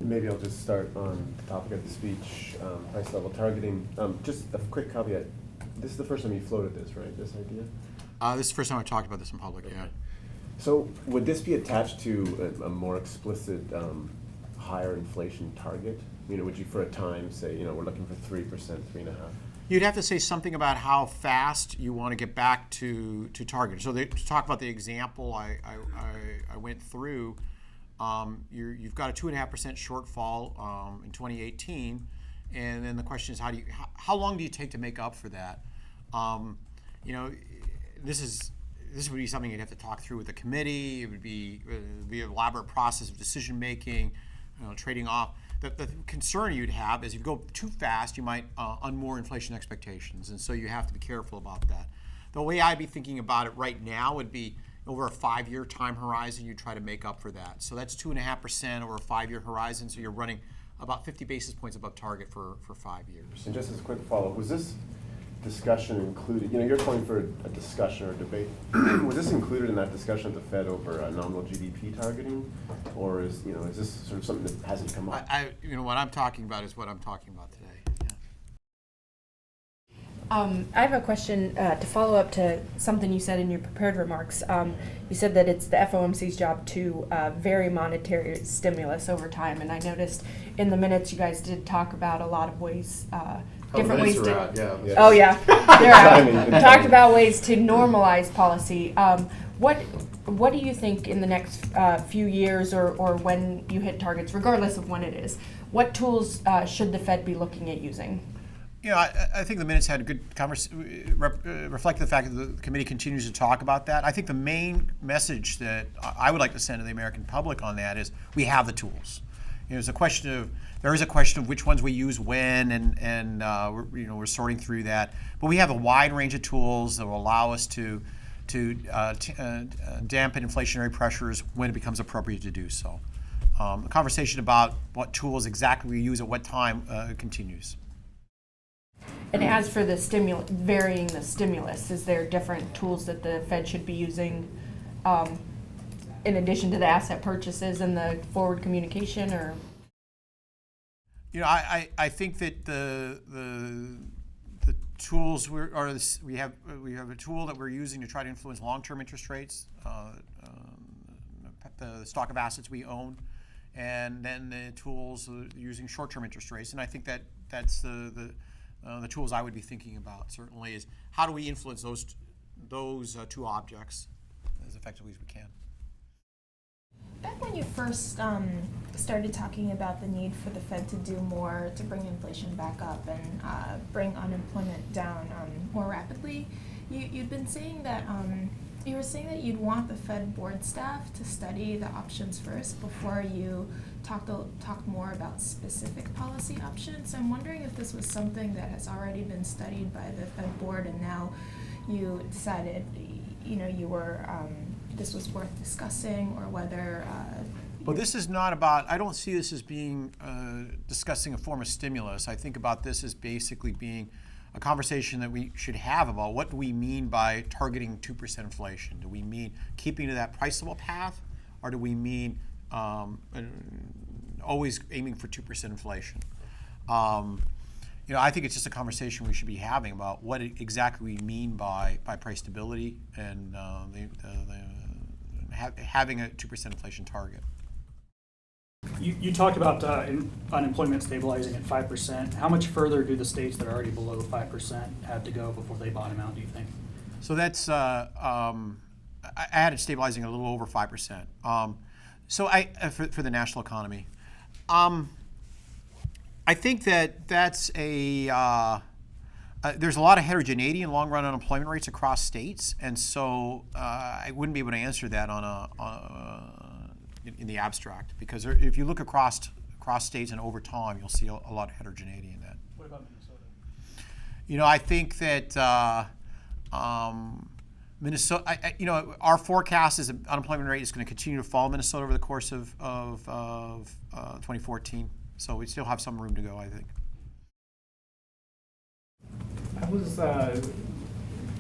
maybe I'll just start on the topic of the speech, price level targeting. Just a quick caveat. This is the first time you floated this, right? This idea? This is the first time I talked about this in public, okay. Yeah. So would this be attached to a more explicit higher inflation target? You know, would you for a time say, you know, we're looking for 3%, 3.5%? You'd have to say something about how fast you want to get back to target. So to talk about the example I went through, you've got a 2.5% shortfall in 2018, and then the question is how long do you take to make up for that? You know, this would be something you'd have to talk through with the committee. It would be an elaborate process of decision making, trading off. The concern you'd have is if you go too fast, you might unmoor inflation expectations, and so you have to be careful about that. The way I'd be thinking about it right now would be over a 5-year time horizon, you try to make up for that. So that's 2.5% over a 5-year horizon, so you're running about 50 basis points above target for 5 years. And just as a quick follow-up, was this discussion included, you know, you're calling for a discussion or a debate. Was this included in that discussion at the Fed over nominal GDP targeting? Or is this sort of something that hasn't come up? What I'm talking about is what I'm talking about today. I have a question to follow up to something you said in your prepared remarks. You said that it's the FOMC's job to vary monetary stimulus over time, and I noticed in the minutes you guys did talk about a lot of ways, different ways to. Yeah. Oh yeah, they're out. Talked about ways to normalize policy. What do you think in the next few years, or when you hit targets, regardless of when it is, what tools should the Fed be looking at using? You know, I think the minutes had a good conversation, reflect the fact that the committee continues to talk about that. I think the main message that I would like to send to the American public on that is we have the tools. You know, there is a question of which ones we use when, and we're sorting through that. But we have a wide range of tools that will allow us to dampen inflationary pressures when it becomes appropriate to do so. The conversation about what tools exactly we use at what time continues. And as for the varying the stimulus, is there different tools that the Fed should be using in addition to the asset purchases and the forward communication, or? You know, I think that the tools we have a tool that we're using to try to influence long-term interest rates, the stock of assets we own, and then the tools using short-term interest rates. And I think that's the tools I would be thinking about certainly is how do we influence those two objects as effectively as we can. Back when you first started talking about the need for the Fed to do more to bring inflation back up and bring unemployment down more rapidly, you'd been saying that you were saying that you'd want the Fed board staff to study the options first before you talk more about specific policy options. I'm wondering if this was something that has already been studied by the Fed board, and now you decided, you were this was worth discussing, or whether. Well, this is not about. I don't see this as being discussing a form of stimulus. I think about this as basically being a conversation that we should have about what do we mean by targeting 2% inflation? Do we mean keeping to that price level path, or do we mean always aiming for 2% inflation? I think it's just a conversation we should be having about what exactly we mean by price stability and having a 2% inflation target. You talked about unemployment stabilizing at 5%. How much further do the states that are already below 5% have to go before they bottom out, do you think? So that's, I had it stabilizing a little over 5%. For the national economy. I think that's there's a lot of heterogeneity in long-run unemployment rates across states, and so I wouldn't be able to answer that in the abstract, because if you look across states and over time, you'll see a lot of heterogeneity in that. What about Minnesota? I think that Minnesota. Our forecast is that unemployment rate is going to continue to fall in Minnesota over the course of 2014. So we still have some room to go, I think. I was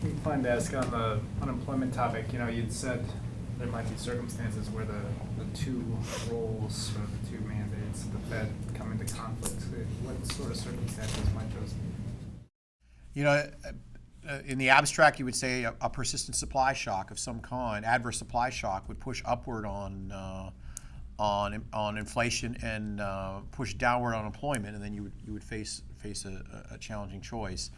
inclined to ask on the unemployment topic. You'd said there might be circumstances where the two roles or the two mandates, the Fed into conflict? What sort of circumstances might those be? You know, in the abstract, you would say a persistent supply shock of some kind, adverse supply shock, would push upward on inflation and push downward on employment, and then you would face a challenging choice.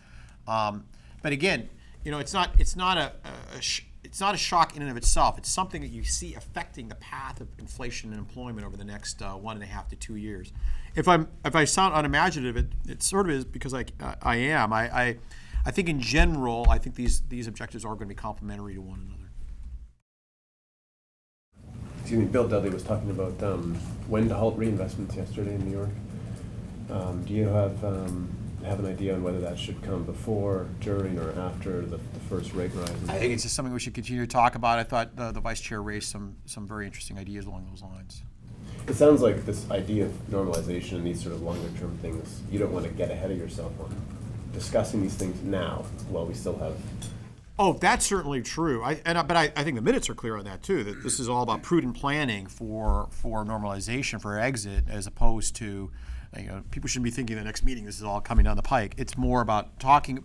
But again, you know, it's not a shock in and of itself. It's something that you see affecting the path of inflation and employment over the next 1.5 to 2 years. If I sound unimaginative, it sort of is because I am. I think in general, I think these objectives are going to be complementary to one another. Excuse me, Bill Dudley was talking about when to halt reinvestments yesterday in New York. Do you have an idea on whether that should come before, during, or after the first rate rise? I think it's just something we should continue to talk about. I thought the vice chair raised some very interesting ideas along those lines. It sounds like this idea of normalization and these sort of longer term things, you don't want to get ahead of yourself on discussing these things now while we still have. Oh, that's certainly true. But I think the minutes are clear on that too. That this is all about prudent planning for normalization, for exit, as opposed to, you know, people shouldn't be thinking the next meeting this is all coming down the pike. It's more about talking.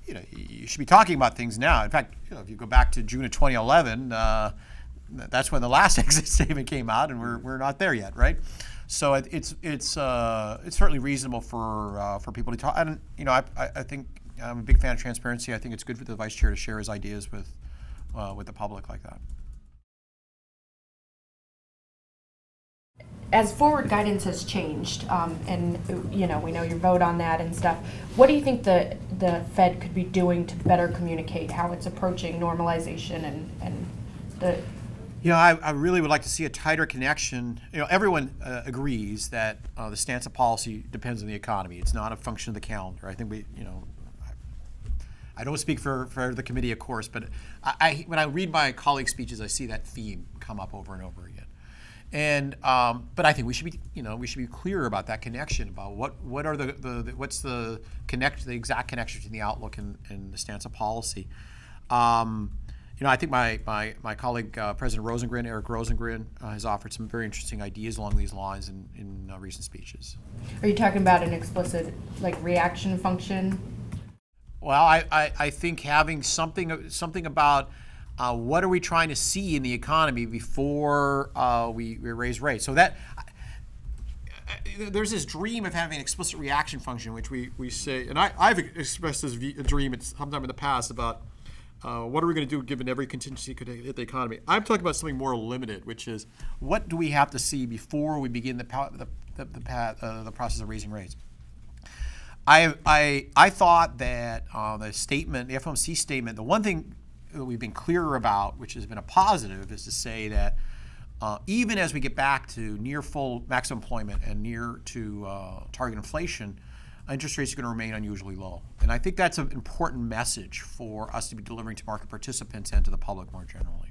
You know, you should be talking about things now. In fact, you know, if you go back to June of 2011, that's when the last exit statement came out, and we're not there yet, right? So it's certainly reasonable for people to talk. And you know, I think I'm a big fan of transparency. I think it's good for the vice chair to share his ideas with the public like that. As forward guidance has changed, and you know, we know your vote on that and stuff, what do you think the Fed could be doing to better communicate how it's approaching normalization and the? You know, I really would like to see a tighter connection. You know, everyone agrees that the stance of policy depends on the economy. It's not a function of the calendar. I think I don't speak for the committee, of course, but when I read my colleagues' speeches, I see that theme come up over and over again. And but I think we should be clear about that connection, about what are what's the exact connection between the outlook and the stance of policy. You know, I think my colleague President Rosengren, Eric Rosengren, has offered some very interesting ideas along these lines in recent speeches. Are you talking about an explicit reaction function? Well, I think having something about what are we trying to see in the economy before we raise rates. So that there's this dream of having an explicit reaction function, which we say, and I've expressed this dream sometime in the past about what are we going to do given every contingency could hit the economy. I'm talking about something more limited, which is what do we have to see before we begin the process of raising rates. I thought that the FOMC statement, the one thing that we've been clearer about, which has been a positive, is to say that even as we get back to near full maximum employment and near to target inflation, interest rates are going to remain unusually low. And I think that's an important message for us to be delivering to market participants and to the public more generally.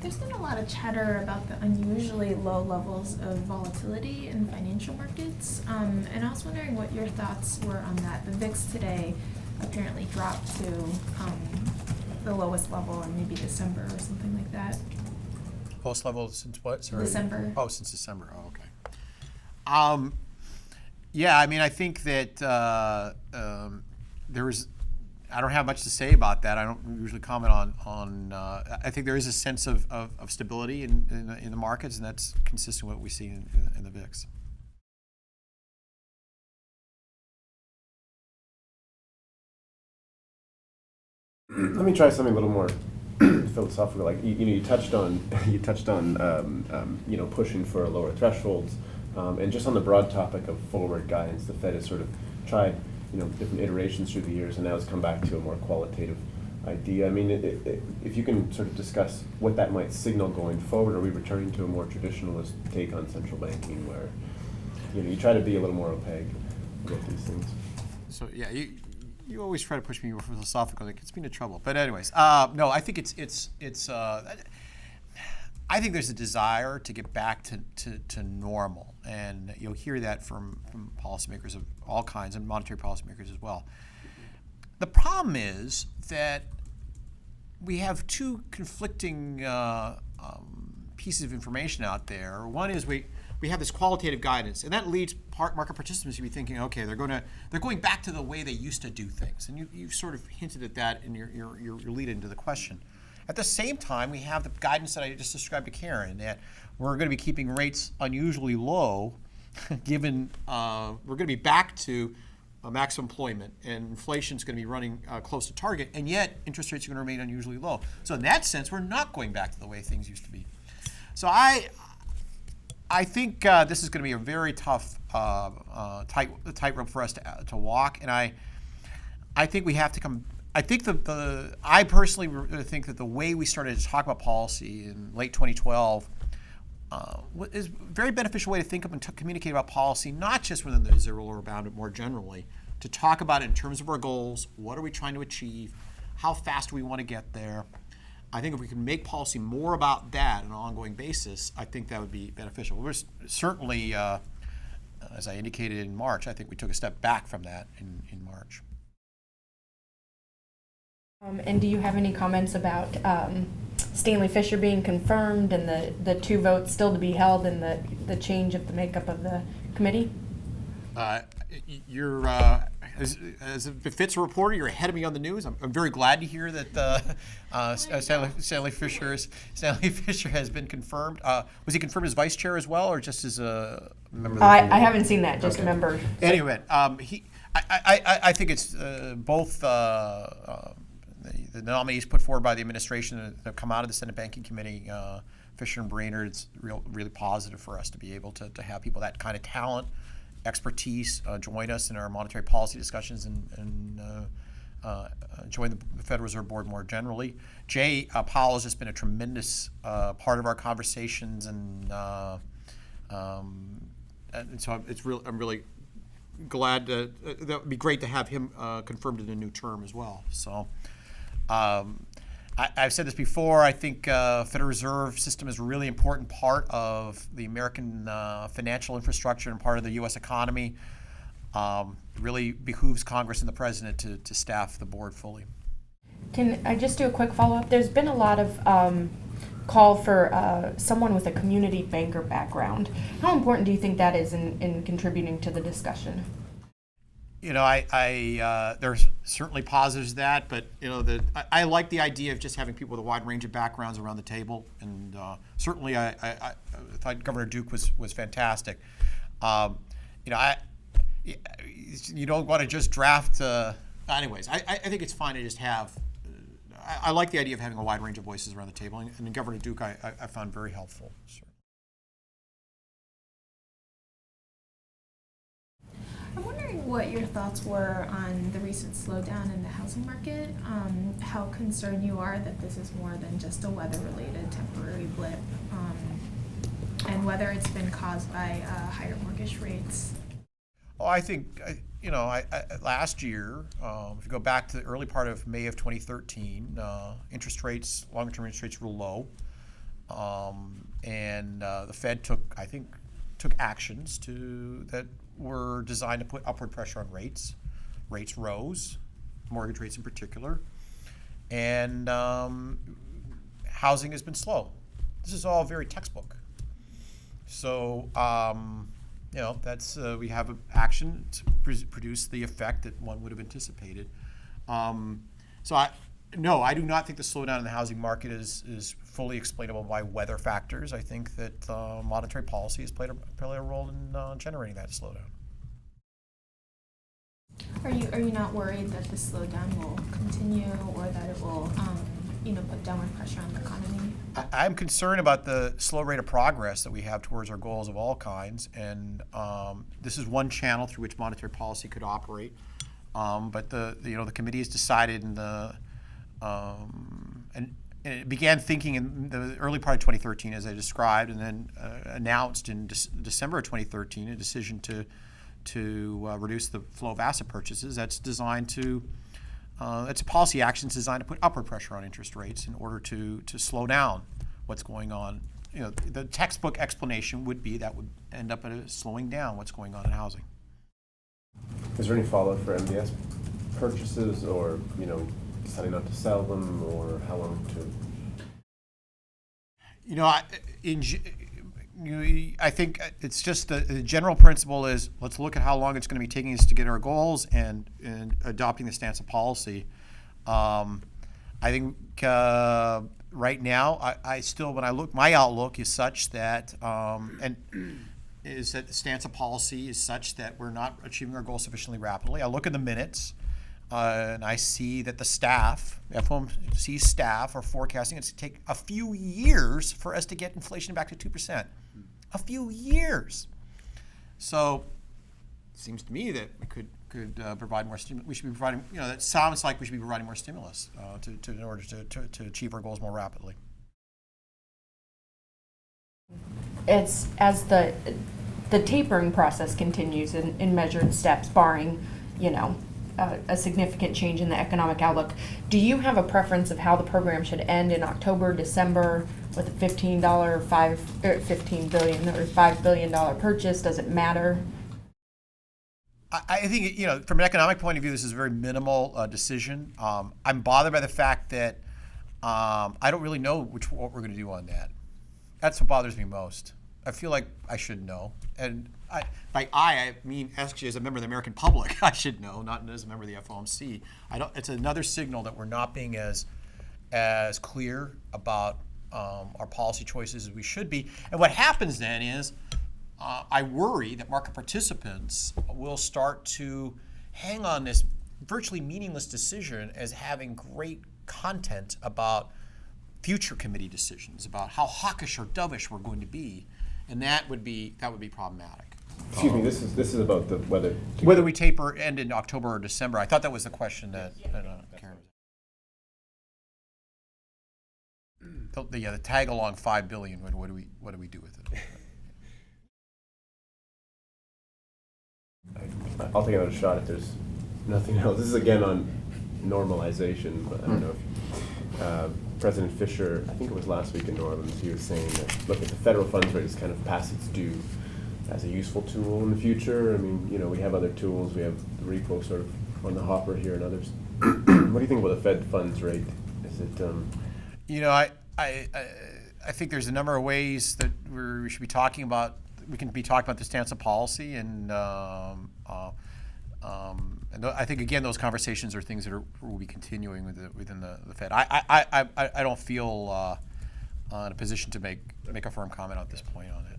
There's been a lot of chatter about the unusually low levels of volatility in financial markets, and I was wondering what your thoughts were on that. The VIX today apparently dropped to the lowest level in maybe December or something like that. Lowest level since what? Sorry. December. Oh, since December. Oh, okay. Yeah, I mean, I think that there is. I don't have much to say about that. I don't usually comment on. I think there is a sense of stability in the markets, and that's consistent with what we see in the VIX. Let me try something a little more philosophical. Like you touched on pushing for lower thresholds, and just on the broad topic of forward guidance, the Fed has sort of tried different iterations through the years, and now has come back to a more qualitative idea. I mean, if you can sort of discuss what that might signal going forward, are we returning to a more traditionalist take on central banking, where you try to be a little more opaque with these things? So yeah, you always try to push me more philosophical. It gets me into trouble. But anyways, no, I think it's. I think there's a desire to get back to normal, and you'll hear that from policymakers of all kinds and monetary policymakers as well. The problem is that we have two conflicting pieces of information out there. One is we we have this qualitative guidance, and that leads market participants to be thinking, okay, they're going back to the way they used to do things, and you've sort of hinted at that in your lead into the question. At the same time, we have the guidance that I just described to Karen, that we're going to be keeping rates unusually low, given we're going to be back to maximum employment, and inflation is going to be running close to target, and yet interest rates are going to remain unusually low. So in that sense, we're not going back to the way things used to be. So I think this is going to be a very tough tightrope for us to walk, and I think we have to come. I think I personally think that the way we started to talk about policy in late 2012 is a very beneficial way to think of and to communicate about policy, not just within the zero lower bound, but more generally, to talk about it in terms of our goals. What are we trying to achieve? How fast do we want to get there? I think if we can make policy more about that on an ongoing basis, I think that would be beneficial. We're certainly, as I indicated in March, I think we took a step back from that in March. And do you have any comments about Stanley Fischer being confirmed and the 2 votes still to be held and the change of the makeup of the committee? You're, as it befits a reporter, you're ahead of me on the news. I'm very glad to hear that Stanley Fischer has been confirmed. Was he confirmed as vice chair as well, or just as a member of the committee? I haven't seen that, just a member. Anyway, I think it's both the nominees put forward by the administration that have come out of the Senate Banking Committee, Fisher and Brainerd. It's really positive for us to be able to have people that kind of talent, expertise join us in our monetary policy discussions and join the Federal Reserve Board more generally. Jay Powell has just been a tremendous part of our conversations, and so I'm really glad that would be great to have him confirmed in a new term as well. So. I've said this before. I think Federal Reserve System is a really important part of the American financial infrastructure and part of the U.S. economy. Really behooves Congress and the President to staff the board fully. Can I just do a quick follow-up? There's been a lot of call for someone with a community banker background. How important do you think that is in contributing to the discussion? You know, there's certainly positives to that, but you know, I like the idea of just having people with a wide range of backgrounds around the table, and certainly I thought Governor Duke was fantastic. You know, you don't want to just draft. Anyways, I think it's fine to just have. I like the idea of having a wide range of voices around the table, and Governor Duke I found very helpful. So. I'm wondering what your thoughts were on the recent slowdown in the housing market, how concerned you are that this is more than just a weather-related temporary blip, and whether it's been caused by higher mortgage rates. Oh, I think, you know, last year, if you go back to the early part of May of 2013, interest rates, longer-term interest rates were low, and the Fed took actions that were designed to put upward pressure on rates. Rates rose, mortgage rates in particular, and housing has been slow. This is all very textbook. So, you know, that's we have an action to produce the effect that one would have anticipated. So I do not think the slowdown in the housing market is fully explainable by weather factors. I think that monetary policy has played a role in generating that slowdown. Are you not worried that the slowdown will continue, or that it will put downward pressure on the economy? I'm concerned about the slow rate of progress that we have towards our goals of all kinds, and this is one channel through which monetary policy could operate. But the committee has decided and it began thinking in the early part of 2013, as I described, and then announced in December of 2013 a decision to reduce the flow of asset purchases. That's designed to it's a policy action designed to put upward pressure on interest rates in order to slow down what's going on. You know, the textbook explanation would be that would end up at slowing down what's going on in housing. Is there any follow-up for MBS purchases, or deciding not to sell them, or how long to? I think it's just the general principle is let's look at how long it's going to be taking us to get our goals and adopting the stance of policy. I think right now, I still, when I look, my outlook is such that, is that the stance of policy is such that we're not achieving our goals sufficiently rapidly. I look at the minutes, and I see that the staff, FOMC staff, are forecasting it's going to take a few years for us to get inflation back to 2%. A few years. So it seems to me that we could provide more stimulus. We should be providing, that sounds like we should be providing more stimulus in order to achieve our goals more rapidly. It's as the tapering process continues in measured steps, barring, a significant change in the economic outlook. Do you have a preference of how the program should end in October, December, with a $15 billion or $5 billion purchase? Does it matter? I think, from an economic point of view, this is a very minimal decision. I'm bothered by the fact that I don't really know what we're going to do on that. That's what bothers me most. I feel like I should know. And I mean, actually, as a member of the American public, I should know, not as a member of the FOMC. It's another signal that we're not being as clear about our policy choices as we should be. And what happens then is, I worry that market participants will start to hang on this virtually meaningless decision as having great content about future committee decisions, about how hawkish or dovish we're going to be, and that would be problematic. Excuse me, this is about whether we taper end in October or December. I thought that was the question that Karen was. The tag along $5 billion. What do we do with it? I'll take another shot if there's nothing else. This is again on normalization, but I don't know if President Fisher, I think it was last week in New Orleans, he was saying that, look, if the federal funds rate is kind of past its due as a useful tool in the future. I mean, we have other tools. We have the repo sort of on the hopper here and others. What do you think about the Fed funds rate? Is it? I think there's a number of ways that we should be talking about. We can be talking about the stance of policy, and I think again those conversations are things that will be continuing within the Fed. I don't feel in a position to make a firm comment at this point on it.